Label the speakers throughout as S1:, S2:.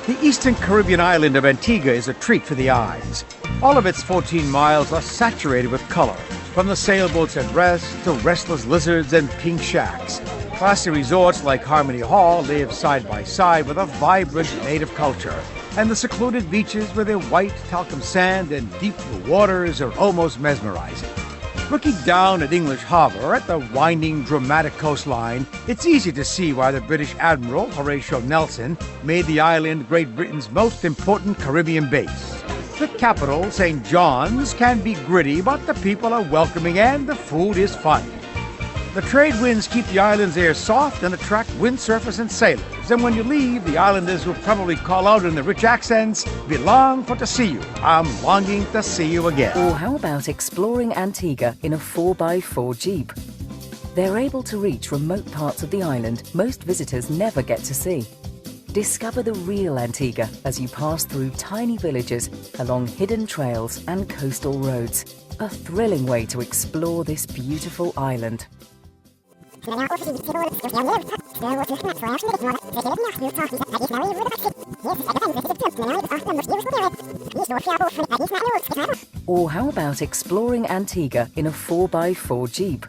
S1: The eastern Caribbean island of Antigua is a treat for the eyes. All of its 14 miles are saturated with color, from the sailboats at rest to restless lizards and pink shacks. Classy resorts like Harmony Hall live side by side with a vibrant native culture, and the secluded beaches with their white talcum sand and deep blue waters are almost mesmerizing. Looking down at English Harbour, at the winding, dramatic coastline, it's easy to see why the British Admiral Horatio Nelson made the island Great Britain's most important Caribbean base. The capital, St. John's, can be gritty, but the people are welcoming and the food is fun. The trade winds keep the island's air soft and attract windsurfers and sailors. And when you leave, the islanders will probably call out in their rich accents, "We long for to see you. I'm longing to see you again."
S2: Or how about exploring Antigua in a 4x4 Jeep? They're able to reach remote parts of the island most visitors never get to see. Discover the real Antigua as you pass through tiny villages along hidden trails and coastal roads. A thrilling way to explore this beautiful island. Or how about exploring Antigua in a 4x4 Jeep?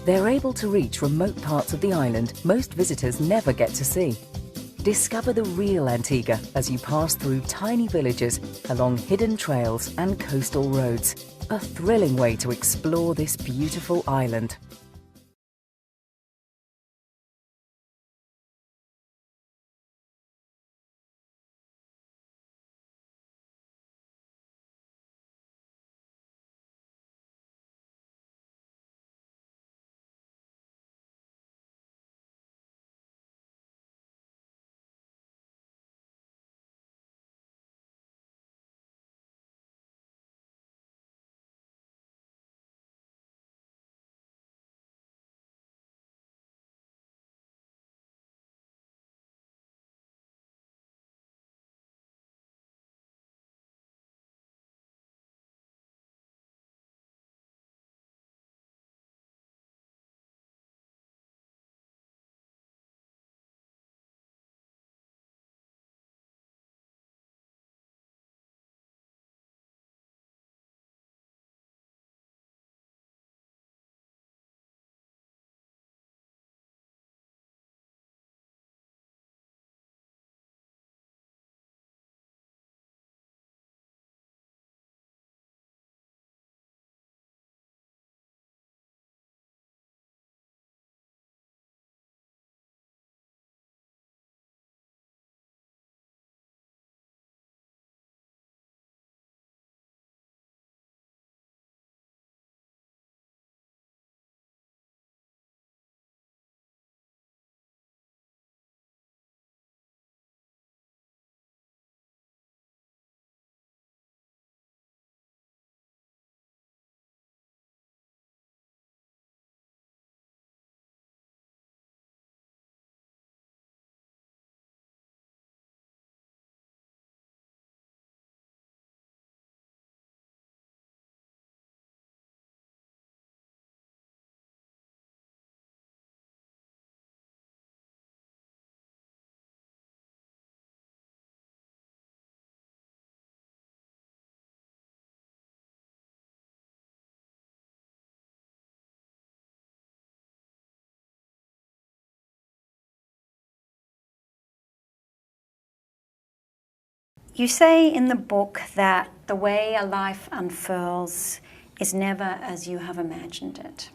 S2: They're able to reach remote parts of the island most visitors never get to see. Discover the real Antigua as you pass through tiny villages along hidden trails and coastal roads. A thrilling way to explore this beautiful island.
S3: You say in the book that the way a life unfurls is never as you have imagined it.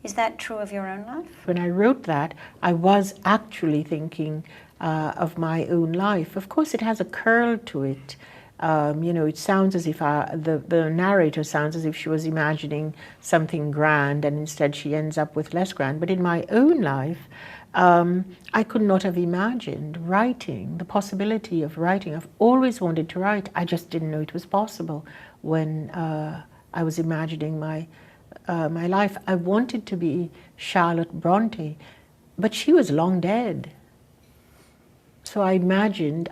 S3: Is that true of your own life?
S4: When I wrote that, I was actually thinking of my own life. Of course, it has a curl to it. You know, it sounds as if the narrator sounds as if she was imagining something grand, and instead she ends up with less grand. But in my own life, I could not have imagined writing, the possibility of writing. I've always wanted to write. I just didn't know it was possible when I was imagining my life. I wanted to be Charlotte Bronte, but she was long dead. So I imagined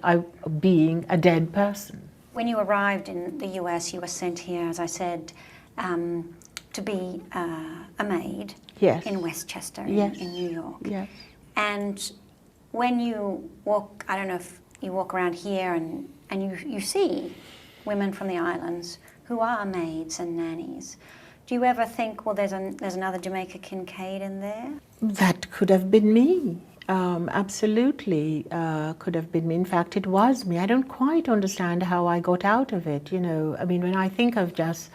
S4: being a dead person.
S3: When you arrived in the US, you were sent here, as I said, to be a maid.
S4: Yes.
S3: In Westchester,
S4: Yes.
S3: in New York.
S4: Yes.
S3: And when you walk, I don't know if you walk around here and you see women from the islands who are maids and nannies. Do you ever think, well, there's another Jamaica Kincaid in there?
S4: That could have been me. Absolutely could have been me. In fact, it was me. I don't quite understand how I got out of it, you know. I mean, when I think of just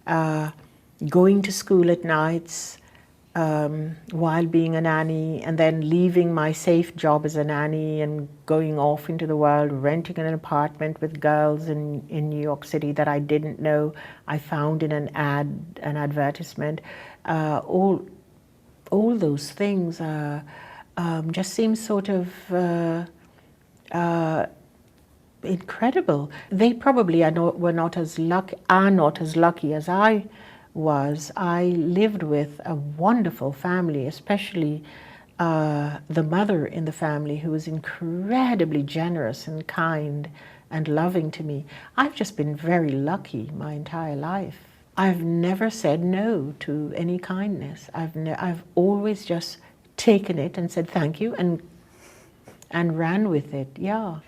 S4: going to school at nights while being a nanny, and then leaving my safe job as a nanny and going off into the world, renting an apartment with girls in New York City that I didn't know, I found in an advertisement, all those things just seem sort of incredible. They probably are not as lucky as I was. I lived with a wonderful family, especially the mother in the family, who was incredibly generous and kind and loving to me. I've just been very lucky my entire life. I've never said no to any kindness. I've always just taken it and said thank you and ran with it. Yeah.